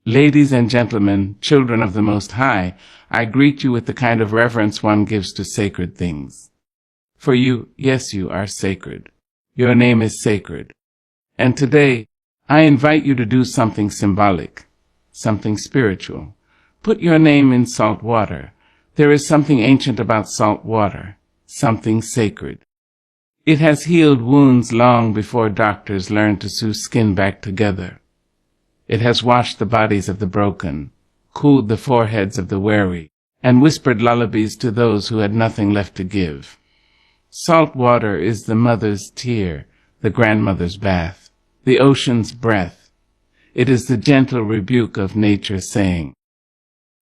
Ladies and gentlemen, children of the Most High, I greet you with the kind of reverence one gives to sacred things. For you, yes, you are sacred. Your name is sacred. And today, I invite you to do something symbolic, something spiritual. Put your name in salt water. There is something ancient about salt water, something sacred. It has healed wounds long before doctors learned to sew skin back together. It has washed the bodies of the broken, cooled the foreheads of the weary, and whispered lullabies to those who had nothing left to give. Salt water is the mother's tear, the grandmother's bath, the ocean's breath. It is the gentle rebuke of nature saying,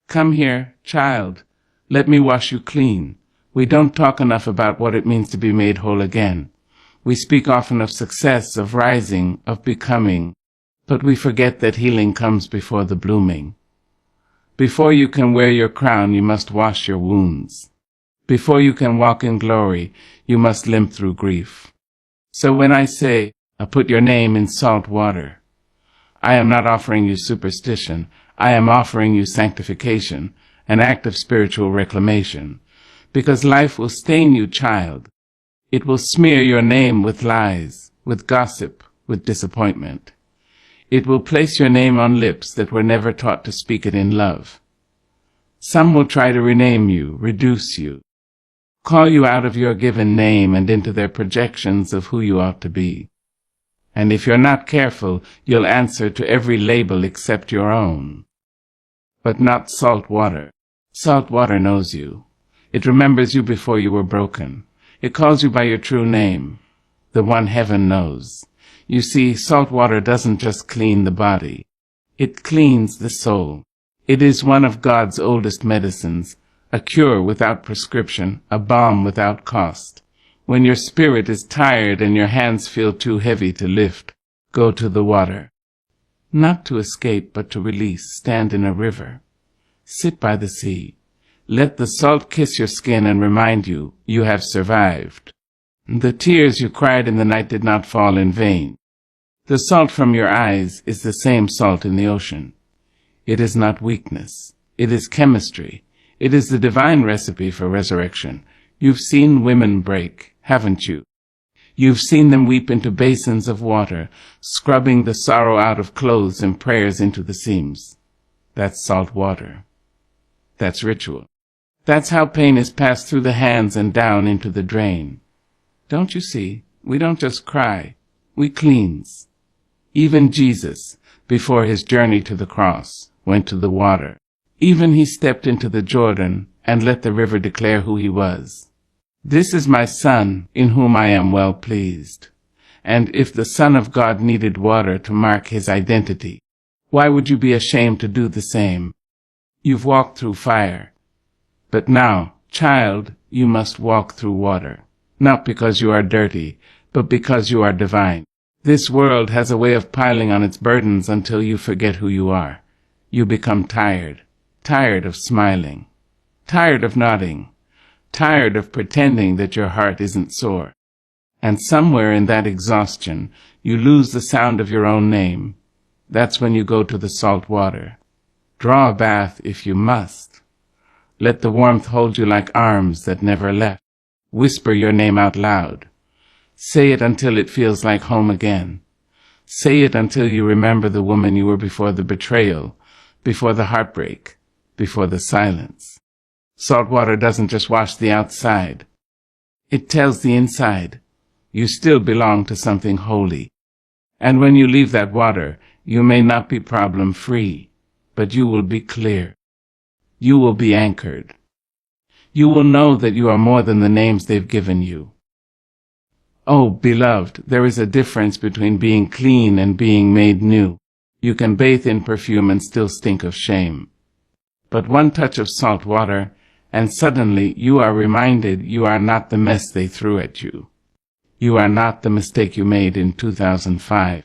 "Come here, child, let me wash you clean." We don't talk enough about what it means to be made whole again. We speak often of success, of rising, of becoming, but we forget that healing comes before the blooming. Before you can wear your crown, you must wash your wounds. Before you can walk in glory, you must limp through grief. So when I say, put your name in salt water, I am not offering you superstition. I am offering you sanctification, an act of spiritual reclamation. Because life will stain you, child. It will smear your name with lies, with gossip, with disappointment. It will place your name on lips that were never taught to speak it in love. Some will try to rename you, reduce you, call you out of your given name and into their projections of who you ought to be. And if you're not careful, you'll answer to every label except your own. But not salt water. Salt water knows you. It remembers you before you were broken. It calls you by your true name, the one heaven knows. You see, salt water doesn't just clean the body. It cleans the soul. It is one of God's oldest medicines, a cure without prescription, a balm without cost. When your spirit is tired and your hands feel too heavy to lift, go to the water. Not to escape, but to release. Stand in a river. Sit by the sea. Let the salt kiss your skin and remind you, you have survived. The tears you cried in the night did not fall in vain. The salt from your eyes is the same salt in the ocean. It is not weakness. It is chemistry. It is the divine recipe for resurrection. You've seen women break, haven't you? You've seen them weep into basins of water, scrubbing the sorrow out of clothes and prayers into the seams. That's salt water. That's ritual. That's how pain is passed through the hands and down into the drain. Don't you see? We don't just cry. We cleanse. Even Jesus, before his journey to the cross, went to the water. Even he stepped into the Jordan and let the river declare who he was. This is my Son, in whom I am well pleased. And if the Son of God needed water to mark his identity, why would you be ashamed to do the same? You've walked through fire. But now, child, you must walk through water. Not because you are dirty, but because you are divine. This world has a way of piling on its burdens until you forget who you are. You become tired of smiling, tired of nodding, tired of pretending that your heart isn't sore. And somewhere in that exhaustion, you lose the sound of your own name. That's when you go to the salt water. Draw a bath if you must. Let the warmth hold you like arms that never left. Whisper your name out loud. Say it until it feels like home again. Say it until you remember the woman you were before the betrayal, before the heartbreak, before the silence. Salt water doesn't just wash the outside. It tells the inside, you still belong to something holy. And when you leave that water, you may not be problem-free, but you will be clear. You will be anchored. You will know that you are more than the names they've given you. Oh, beloved, there is a difference between being clean and being made new. You can bathe in perfume and still stink of shame. But one touch of salt water, and suddenly you are reminded you are not the mess they threw at you. You are not the mistake you made in 2005.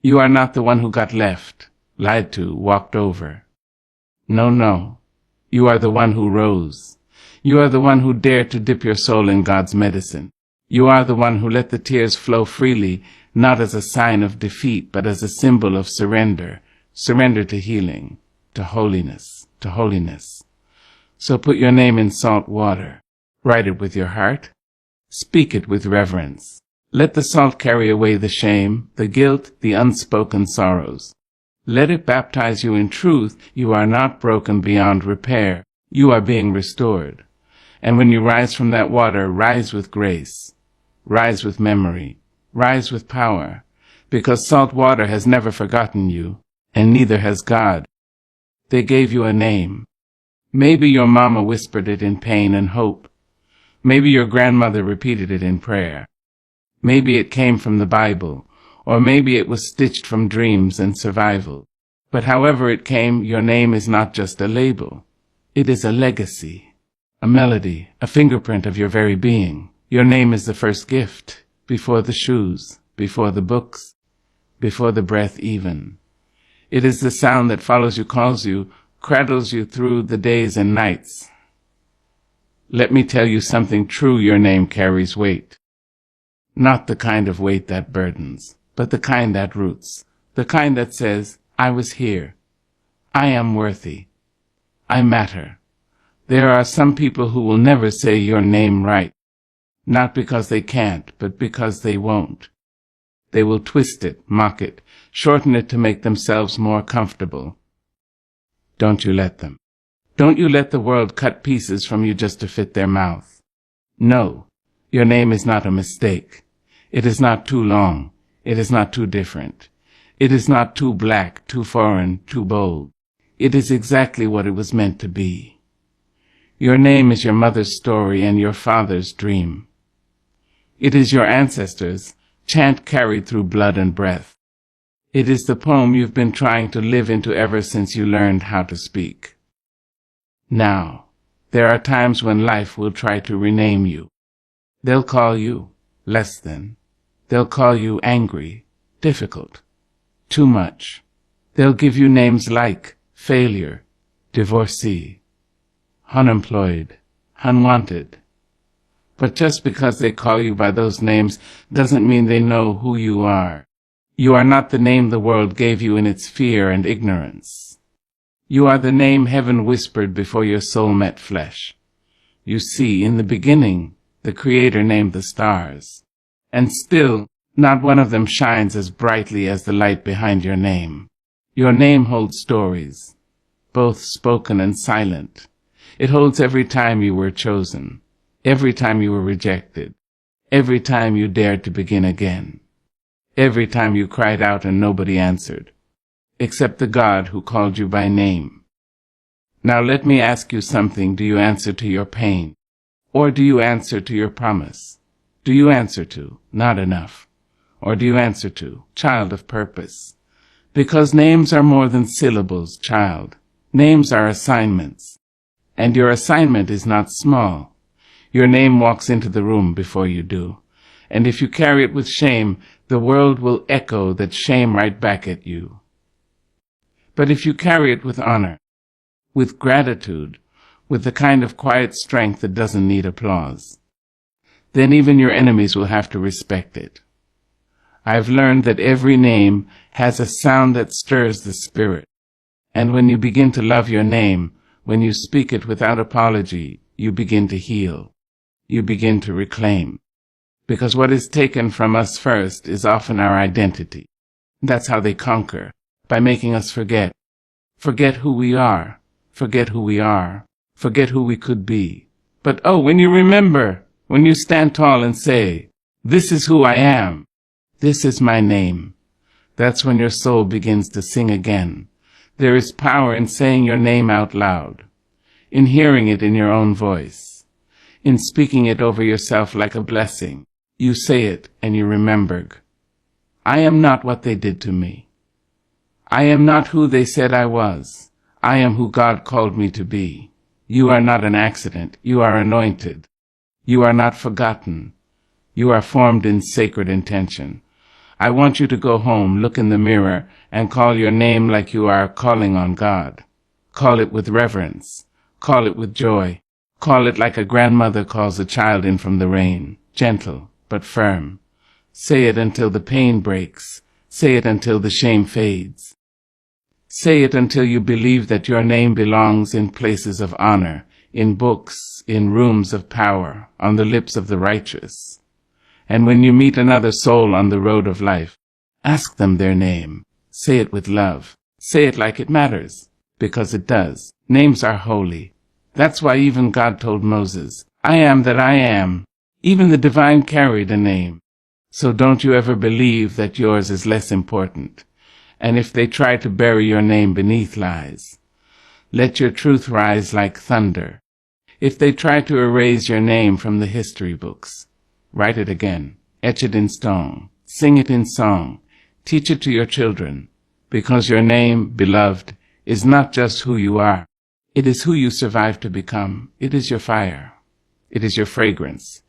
You are not the one who got left, lied to, walked over. No. You are the one who rose. You are the one who dared to dip your soul in God's medicine. You are the one who let the tears flow freely, not as a sign of defeat, but as a symbol of surrender. Surrender to healing, to holiness, to holiness. So put your name in salt water. Write it with your heart. Speak it with reverence. Let the salt carry away the shame, the guilt, the unspoken sorrows. Let it baptize you in truth. You are not broken beyond repair. You are being restored. And when you rise from that water, rise with grace. Rise with memory. Rise with power. Because salt water has never forgotten you, and neither has God. They gave you a name. Maybe your mama whispered it in pain and hope. Maybe your grandmother repeated it in prayer. Maybe it came from the Bible, or maybe it was stitched from dreams and survival. But however it came, your name is not just a label. It is a legacy, a melody, a fingerprint of your very being. Your name is the first gift, before the shoes, before the books, before the breath even. It is the sound that follows you, calls you, cradles you through the days and nights. Let me tell you something true, your name carries weight. Not the kind of weight that burdens, but the kind that roots, the kind that says, I was here. I am worthy. I matter. There are some people who will never say your name right, not because they can't, but because they won't. They will twist it, mock it, shorten it to make themselves more comfortable. Don't you let them. Don't you let the world cut pieces from you just to fit their mouth. No, your name is not a mistake. It is not too long. It is not too different. It is not too black, too foreign, too bold. It is exactly what it was meant to be. Your name is your mother's story and your father's dream. It is your ancestors' chant carried through blood and breath. It is the poem you've been trying to live into ever since you learned how to speak. Now, there are times when life will try to rename you. They'll call you less than. They'll call you angry, difficult, too much. They'll give you names like failure, divorcee, unemployed, unwanted. But just because they call you by those names doesn't mean they know who you are. You are not the name the world gave you in its fear and ignorance. You are the name heaven whispered before your soul met flesh. You see, in the beginning, the Creator named the stars. And still, not one of them shines as brightly as the light behind your name. Your name holds stories, both spoken and silent. It holds every time you were chosen, every time you were rejected, every time you dared to begin again, every time you cried out and nobody answered, except the God who called you by name. Now let me ask you something. Do you answer to your pain? Or do you answer to your promise? Do you answer to, not enough? Or do you answer to, child of purpose? Because names are more than syllables, child. Names are assignments. And your assignment is not small. Your name walks into the room before you do. And if you carry it with shame, the world will echo that shame right back at you. But if you carry it with honor, with gratitude, with the kind of quiet strength that doesn't need applause, then even your enemies will have to respect it. I've learned that every name has a sound that stirs the spirit. And when you begin to love your name, when you speak it without apology, you begin to heal. You begin to reclaim. Because what is taken from us first is often our identity. That's how they conquer, by making us forget. Forget who we are. Forget who we are. Forget who we could be. But oh, when you remember, when you stand tall and say, this is who I am. This is my name. That's when your soul begins to sing again. There is power in saying your name out loud, in hearing it in your own voice, in speaking it over yourself like a blessing. You say it and you remember. I am not what they did to me. I am not who they said I was. I am who God called me to be. You are not an accident. You are anointed. You are not forgotten. You are formed in sacred intention. I want you to go home, look in the mirror, and call your name like you are calling on God. Call it with reverence. Call it with joy. Call it like a grandmother calls a child in from the rain, gentle but firm. Say it until the pain breaks. Say it until the shame fades. Say it until you believe that your name belongs in places of honor, in books, in rooms of power, on the lips of the righteous. And when you meet another soul on the road of life, ask them their name. Say it with love. Say it like it matters, because it does. Names are holy. That's why even God told Moses, I am that I am. Even the divine carried a name. So don't you ever believe that yours is less important. And if they try to bury your name beneath lies, let your truth rise like thunder. If they try to erase your name from the history books, write it again, etch it in stone, sing it in song, teach it to your children, because your name, beloved, is not just who you are. It is who you survive to become. It is your fire. It is your fragrance.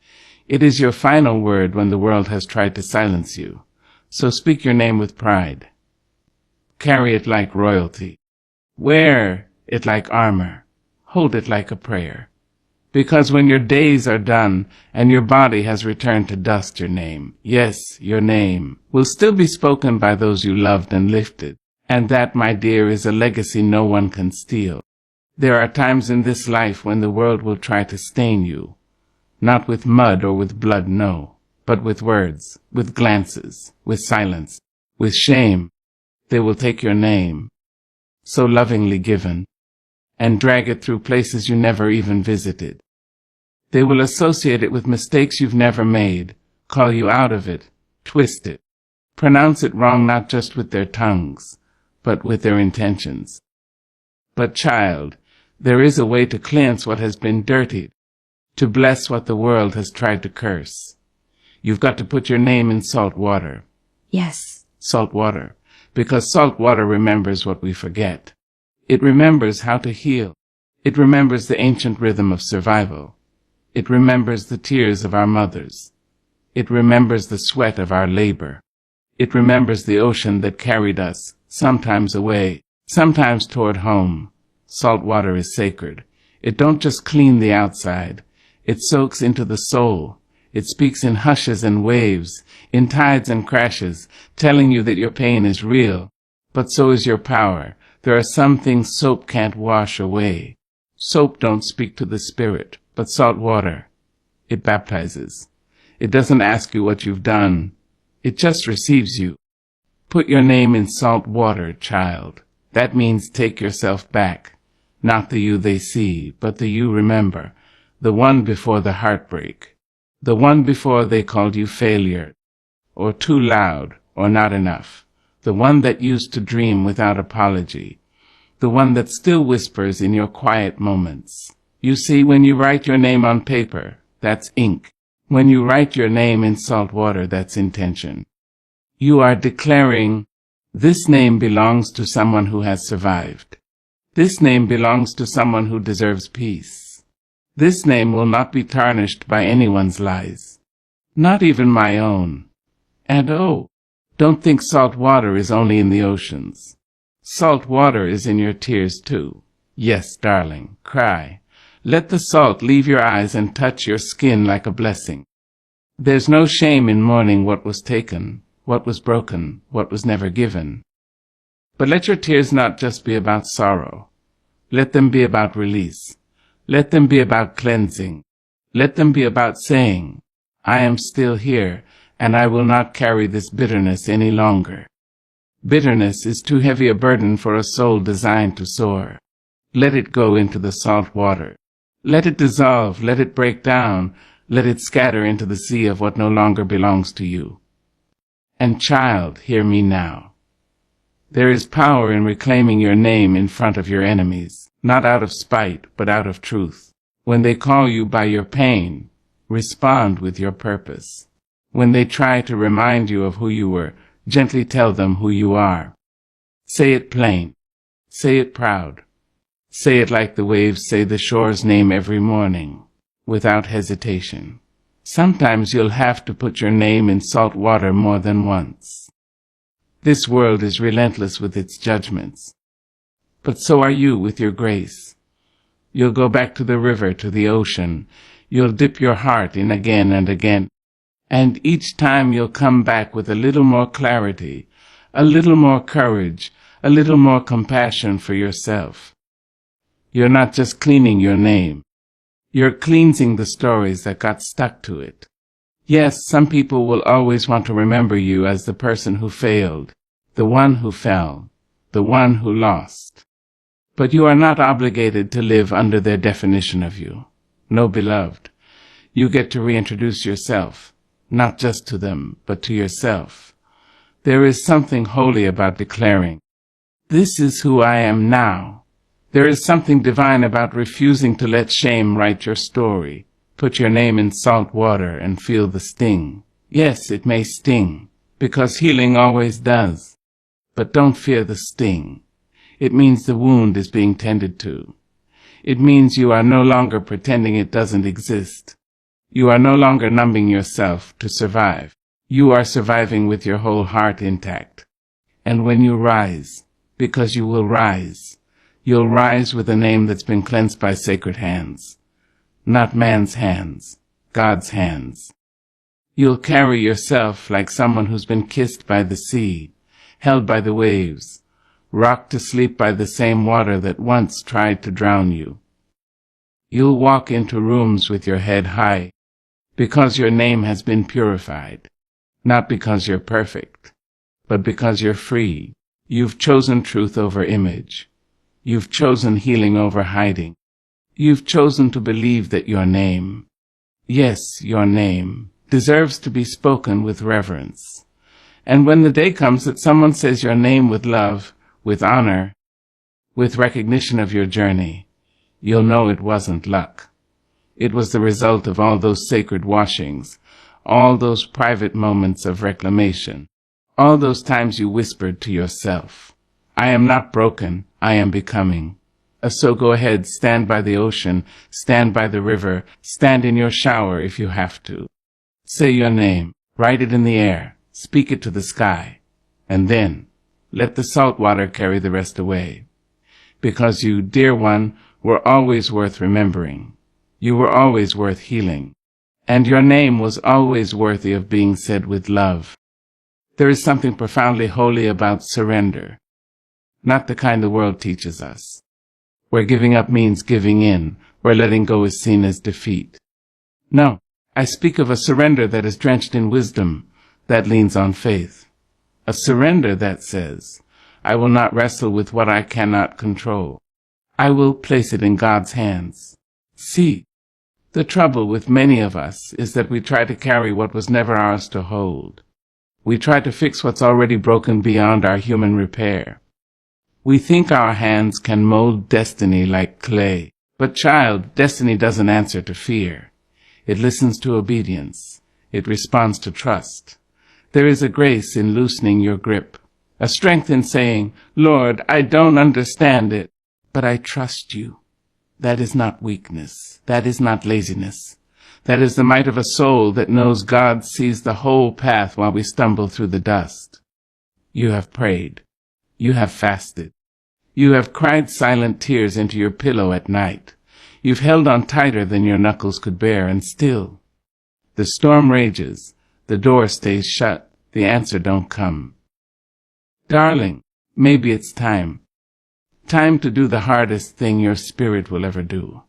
It is your final word when the world has tried to silence you. So speak your name with pride. Carry it like royalty. Wear it like armor. Hold it like a prayer. Because when your days are done and your body has returned to dust, your name, yes, your name, will still be spoken by those you loved and lifted. And that, my dear, is a legacy no one can steal. There are times in this life when the world will try to stain you. Not with mud or with blood, no, but with words, with glances, with silence, with shame. They will take your name, so lovingly given, and drag it through places you never even visited. They will associate it with mistakes you've never made, call you out of it, twist it, pronounce it wrong not just with their tongues, but with their intentions. But child, there is a way to cleanse what has been dirtied, to bless what the world has tried to curse. You've got to put your name in salt water. Yes. Salt water. Because salt water remembers what we forget. It remembers how to heal. It remembers the ancient rhythm of survival. It remembers the tears of our mothers. It remembers the sweat of our labor. It remembers the ocean that carried us, sometimes away, sometimes toward home. Salt water is sacred. It don't just clean the outside. It soaks into the soul. It speaks in hushes and waves, in tides and crashes, telling you that your pain is real. But so is your power. There are some things soap can't wash away. Soap don't speak to the spirit, but salt water, it baptizes. It doesn't ask you what you've done. It just receives you. Put your name in salt water, child. That means take yourself back. Not the you they see, but the you remember. The one before the heartbreak. The one before they called you failure, or too loud, or not enough. The one that used to dream without apology. The one that still whispers in your quiet moments. You see, when you write your name on paper, that's ink. When you write your name in salt water, that's intention. You are declaring, this name belongs to someone who has survived. This name belongs to someone who deserves peace. This name will not be tarnished by anyone's lies, not even my own. And oh, don't think salt water is only in the oceans. Salt water is in your tears too. Yes, darling, cry. Let the salt leave your eyes and touch your skin like a blessing. There's no shame in mourning what was taken, what was broken, what was never given. But let your tears not just be about sorrow. Let them be about release. Let them be about cleansing. Let them be about saying, I am still here, and I will not carry this bitterness any longer. Bitterness is too heavy a burden for a soul designed to soar. Let it go into the salt water. Let it dissolve, let it break down, let it scatter into the sea of what no longer belongs to you. And child, hear me now. There is power in reclaiming your name in front of your enemies. Not out of spite, but out of truth. When they call you by your pain, respond with your purpose. When they try to remind you of who you were, gently tell them who you are. Say it plain. Say it proud. Say it like the waves say the shore's name every morning, without hesitation. Sometimes you'll have to put your name in salt water more than once. This world is relentless with its judgments. But so are you with your grace. You'll go back to the river, to the ocean. You'll dip your heart in again and again. And each time you'll come back with a little more clarity, a little more courage, a little more compassion for yourself. You're not just cleaning your name. You're cleansing the stories that got stuck to it. Yes, some people will always want to remember you as the person who failed, the one who fell, the one who lost. But you are not obligated to live under their definition of you. No, beloved, you get to reintroduce yourself, not just to them, but to yourself. There is something holy about declaring, "This is who I am now." There is something divine about refusing to let shame write your story. Put your name in salt water and feel the sting. Yes, it may sting, because healing always does. But don't fear the sting. It means the wound is being tended to. It means you are no longer pretending it doesn't exist. You are no longer numbing yourself to survive. You are surviving with your whole heart intact. And when you rise, because you will rise, you'll rise with a name that's been cleansed by sacred hands. Not man's hands, God's hands. You'll carry yourself like someone who's been kissed by the sea, held by the waves, rocked to sleep by the same water that once tried to drown you. You'll walk into rooms with your head high, because your name has been purified, not because you're perfect, but because you're free. You've chosen truth over image. You've chosen healing over hiding. You've chosen to believe that your name, yes, your name, deserves to be spoken with reverence. And when the day comes that someone says your name with love, with honor, with recognition of your journey, you'll know it wasn't luck. It was the result of all those sacred washings, all those private moments of reclamation, all those times you whispered to yourself, "I am not broken, I am becoming." So go ahead, stand by the ocean, stand by the river, stand in your shower if you have to. Say your name, write it in the air, speak it to the sky, and then let the salt water carry the rest away. Because you, dear one, were always worth remembering. You were always worth healing. And your name was always worthy of being said with love. There is something profoundly holy about surrender. Not the kind the world teaches us, where giving up means giving in, where letting go is seen as defeat. No, I speak of a surrender that is drenched in wisdom, that leans on faith. A surrender that says, "I will not wrestle with what I cannot control. I will place it in God's hands." See, the trouble with many of us is that we try to carry what was never ours to hold. We try to fix what's already broken beyond our human repair. We think our hands can mold destiny like clay. But child, destiny doesn't answer to fear. It listens to obedience. It responds to trust. There is a grace in loosening your grip, a strength in saying, "Lord, I don't understand it, but I trust you." That is not weakness. That is not laziness. That is the might of a soul that knows God sees the whole path while we stumble through the dust. You have prayed. You have fasted. You have cried silent tears into your pillow at night. You've held on tighter than your knuckles could bear, and still, the storm rages, the door stays shut, the answer don't come. Darling, maybe it's time. Time to do the hardest thing your spirit will ever do.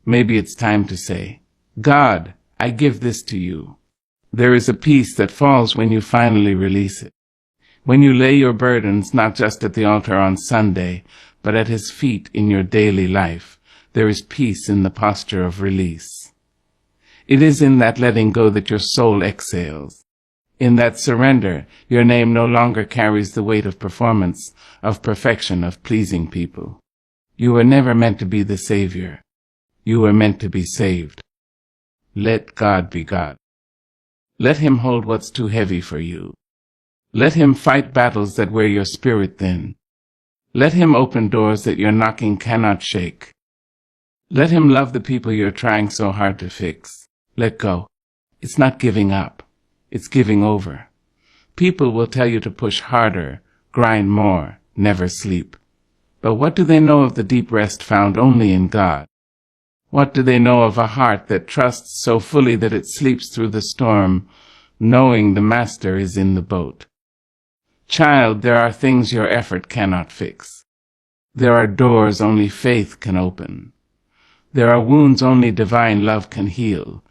Maybe it's time to say, "God, I give this to you." There is a peace that falls when you finally release it. When you lay your burdens not just at the altar on Sunday, but at His feet in your daily life, there is peace in the posture of release. It is in that letting go that your soul exhales. In that surrender, your name no longer carries the weight of performance, of perfection, of pleasing people. You were never meant to be the Savior. You were meant to be saved. Let God be God. Let Him hold what's too heavy for you. Let Him fight battles that wear your spirit thin. Let Him open doors that your knocking cannot shake. Let Him love the people you're trying so hard to fix. Let go. It's not giving up. It's giving over. People will tell you to push harder, grind more, never sleep. But what do they know of the deep rest found only in God? What do they know of a heart that trusts so fully that it sleeps through the storm, knowing the Master is in the boat? Child, there are things your effort cannot fix. There are doors only faith can open. There are wounds only divine love can heal.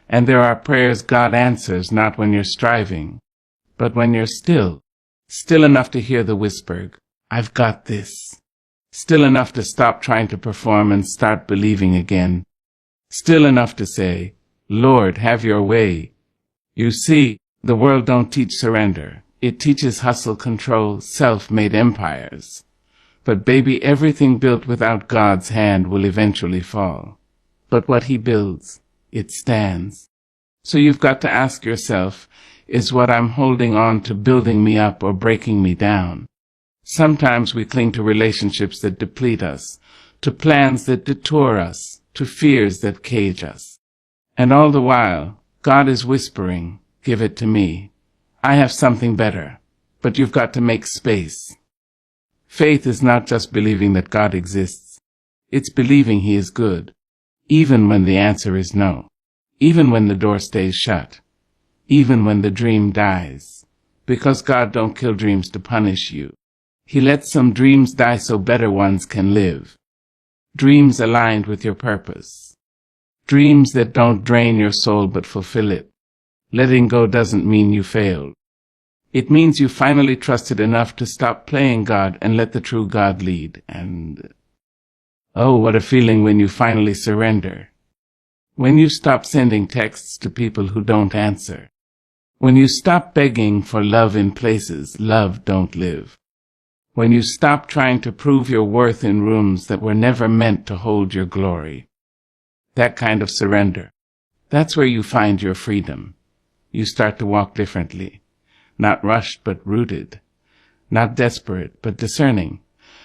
And there are prayers God answers not when you're striving, but when you're still. Still enough to hear the whisper, I've got this. Still enough to stop trying to perform and start believing again. Still enough to say, Lord, have your way. You see, the world don't teach surrender. It teaches hustle, control, self-made empires. But baby, everything built without God's hand will eventually fall. But what he builds, it stands. So you've got to ask yourself, is what I'm holding on to building me up or breaking me down? Sometimes we cling to relationships that deplete us, to plans that detour us, to fears that cage us. And all the while, God is whispering, give it to me. I have something better, but you've got to make space. Faith is not just believing that God exists. It's believing he is good, even when the answer is no, even when the door stays shut, even when the dream dies. Because God don't kill dreams to punish you. He lets some dreams die so better ones can live. Dreams aligned with your purpose. Dreams that don't drain your soul but fulfill it. Letting go doesn't mean you failed. It means you finally trusted enough to stop playing God and let the true God lead. And oh, what a feeling when you finally surrender. When you stop sending texts to people who don't answer. When you stop begging for love in places love don't live. When you stop trying to prove your worth in rooms that were never meant to hold your glory. That kind of surrender. That's where you find your freedom. You start to walk differently. Not rushed but rooted. Not desperate but discerning.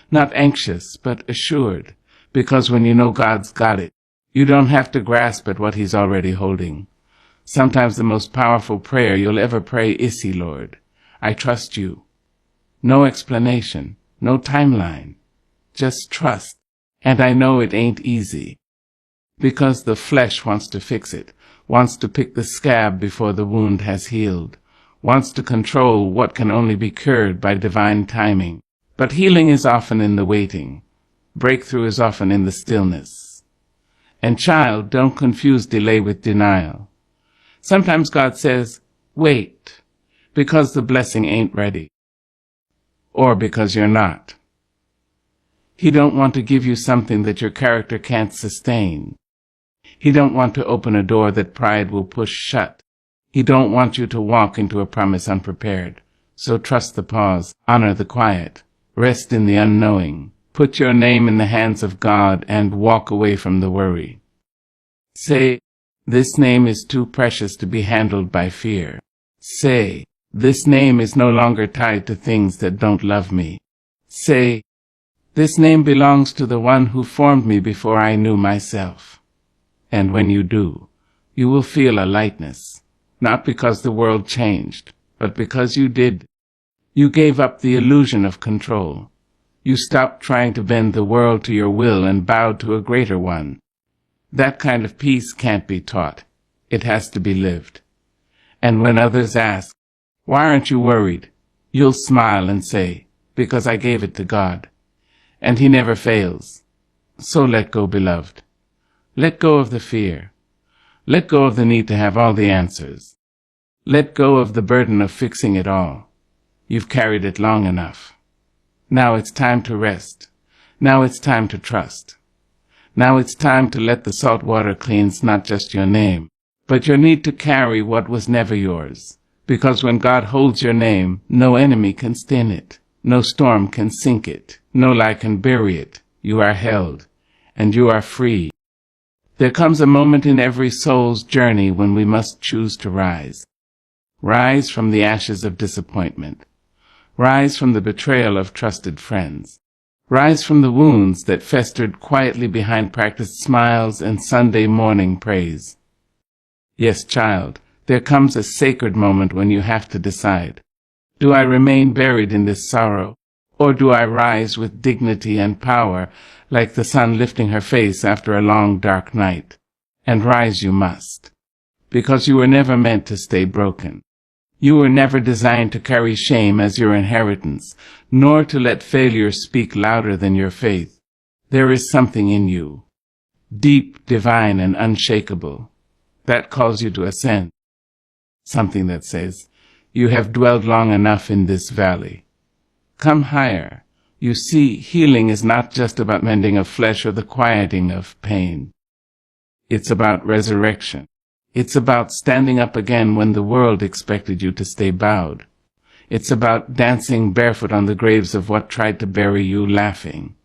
Not anxious but assured. Because when you know God's got it, you don't have to grasp at what he's already holding. Sometimes the most powerful prayer you'll ever pray is, Lord, I trust you. No explanation, no timeline, just trust. And I know it ain't easy. Because the flesh wants to fix it, wants to pick the scab before the wound has healed, wants to control what can only be cured by divine timing. But healing is often in the waiting. Breakthrough is often in the stillness. And child, don't confuse delay with denial. Sometimes God says, wait, because the blessing ain't ready. Or because you're not. He don't want to give you something that your character can't sustain. He don't want to open a door that pride will push shut. He don't want you to walk into a promise unprepared. So trust the pause, honor the quiet, rest in the unknowing, put your name in the hands of God and walk away from the worry. Say, this name is too precious to be handled by fear. Say, this name is no longer tied to things that don't love me. Say, this name belongs to the one who formed me before I knew myself. And when you do, you will feel a lightness, not because the world changed, but because you did. You gave up the illusion of control. You stopped trying to bend the world to your will and bowed to a greater one. That kind of peace can't be taught. It has to be lived. And when others ask, why aren't you worried? You'll smile and say, because I gave it to God. And he never fails. So let go, beloved. Let go of the fear. Let go of the need to have all the answers. Let go of the burden of fixing it all. You've carried it long enough. Now it's time to rest. Now it's time to trust. Now it's time to let the salt water cleanse not just your name, but your need to carry what was never yours. Because when God holds your name, no enemy can stain it. No storm can sink it. No lie can bury it. You are held, and you are free. There comes a moment in every soul's journey when we must choose to rise. Rise from the ashes of disappointment. Rise from the betrayal of trusted friends. Rise from the wounds that festered quietly behind practiced smiles and Sunday morning praise. Yes, child, there comes a sacred moment when you have to decide. Do I remain buried in this sorrow, or do I rise with dignity and power, like the sun lifting her face after a long dark night? And rise you must, because you were never meant to stay broken. You were never designed to carry shame as your inheritance, nor to let failure speak louder than your faith. There is something in you, deep, divine, and unshakable, that calls you to ascend. Something that says, you have dwelled long enough in this valley. Come higher. You see, healing is not just about mending of flesh or the quieting of pain. It's about resurrection. It's about standing up again when the world expected you to stay bowed. It's about dancing barefoot on the graves of what tried to bury you, laughing.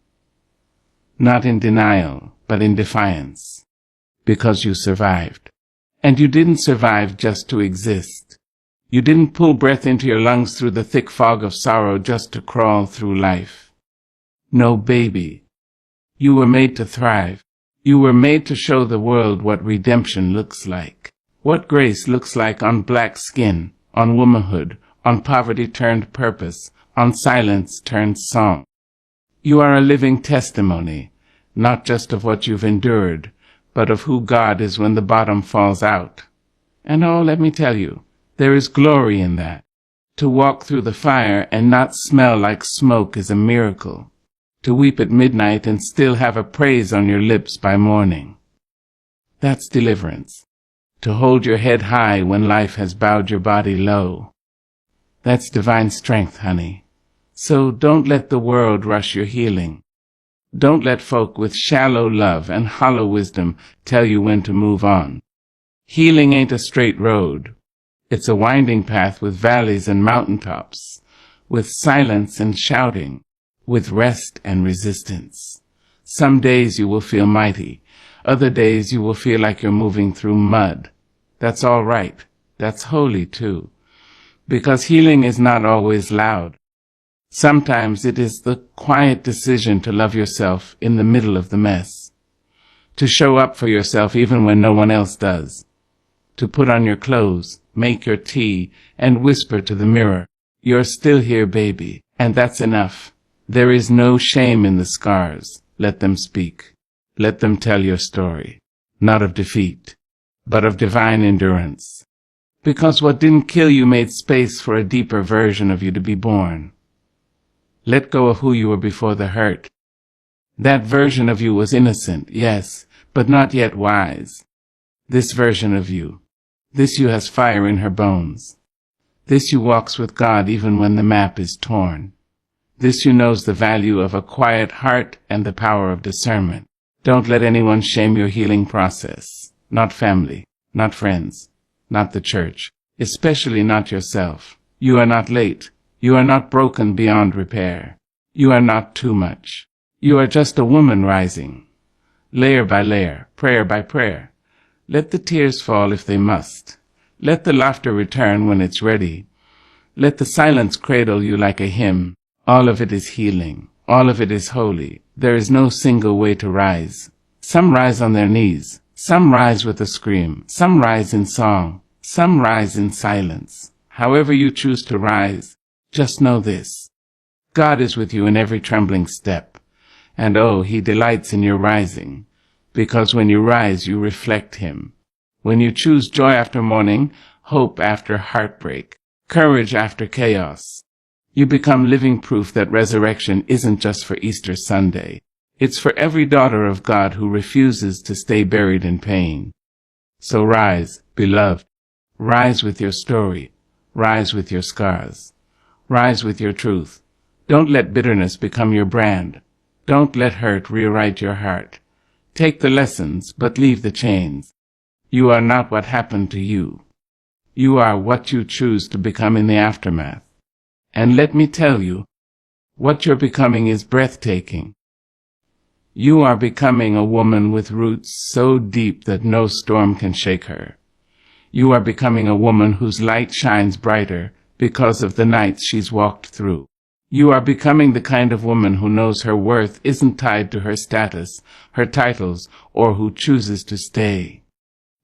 Not in denial, but in defiance. Because you survived. And you didn't survive just to exist. You didn't pull breath into your lungs through the thick fog of sorrow just to crawl through life. No, baby. You were made to thrive. You were made to show the world what redemption looks like, what grace looks like on black skin, on womanhood, on poverty turned purpose, on silence turned song. You are a living testimony, not just of what you've endured, but of who God is when the bottom falls out. And oh, let me tell you, there is glory in that. To walk through the fire and not smell like smoke is a miracle. To weep at midnight and still have a praise on your lips by morning. That's deliverance. To hold your head high when life has bowed your body low. That's divine strength, honey. So don't let the world rush your healing. Don't let folk with shallow love and hollow wisdom tell you when to move on. Healing ain't a straight road. It's a winding path with valleys and mountaintops, with silence and shouting, with rest and resistance. Some days you will feel mighty. Other days you will feel like you're moving through mud. That's all right. That's holy too. Because healing is not always loud. Sometimes it is the quiet decision to love yourself in the middle of the mess. To show up for yourself even when no one else does. To put on your clothes, make your tea, and whisper to the mirror, "You're still here, baby," and that's enough. There is no shame in the scars. Let them speak. Let them tell your story, not of defeat, but of divine endurance. Because what didn't kill you made space for a deeper version of you to be born. Let go of who you were before the hurt. That version of you was innocent, yes, but not yet wise. This version of you, this you has fire in her bones. This you walks with God even when the map is torn. This you knows the value of a quiet heart and the power of discernment. Don't let anyone shame your healing process. Not family, not friends, not the church, especially not yourself. You are not late. You are not broken beyond repair. You are not too much. You are just a woman rising, layer by layer, prayer by prayer. Let the tears fall if they must. Let the laughter return when it's ready. Let the silence cradle you like a hymn. All of it is healing. All of it is holy. There is no single way to rise. Some rise on their knees. Some rise with a scream. Some rise in song. Some rise in silence. However you choose to rise, just know this. God is with you in every trembling step. And oh, He delights in your rising. Because when you rise, you reflect Him. When you choose joy after mourning, hope after heartbreak, courage after chaos, you become living proof that resurrection isn't just for Easter Sunday. It's for every daughter of God who refuses to stay buried in pain. So rise, beloved. Rise with your story. Rise with your scars. Rise with your truth. Don't let bitterness become your brand. Don't let hurt rewrite your heart. Take the lessons, but leave the chains. You are not what happened to you. You are what you choose to become in the aftermath. And let me tell you, what you're becoming is breathtaking. You are becoming a woman with roots so deep that no storm can shake her. You are becoming a woman whose light shines brighter because of the nights she's walked through. You are becoming the kind of woman who knows her worth isn't tied to her status, her titles, or who chooses to stay.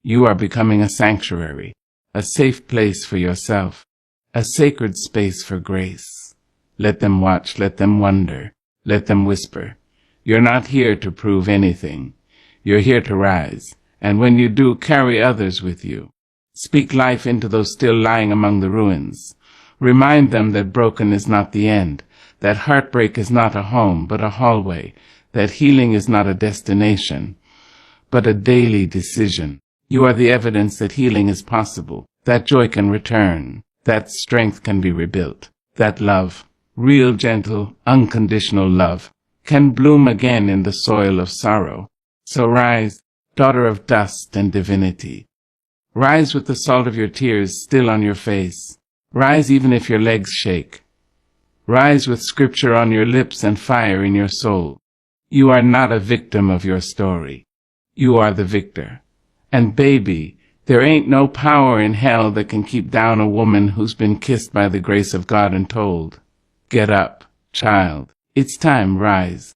You are becoming a sanctuary, a safe place for yourself, a sacred space for grace. Let them watch, let them wonder, let them whisper. You're not here to prove anything. You're here to rise, and when you do, carry others with you. Speak life into those still lying among the ruins. Remind them that broken is not the end, that heartbreak is not a home but a hallway, that healing is not a destination, but a daily decision. You are the evidence that healing is possible, that joy can return, that strength can be rebuilt, that love, real, gentle, unconditional love, can bloom again in the soil of sorrow. So rise, daughter of dust and divinity. Rise with the salt of your tears still on your face. Rise even if your legs shake. Rise with scripture on your lips and fire in your soul. You are not a victim of your story. You are the victor. And baby, there ain't no power in hell that can keep down a woman who's been kissed by the grace of God and told, get up, child. It's time, rise.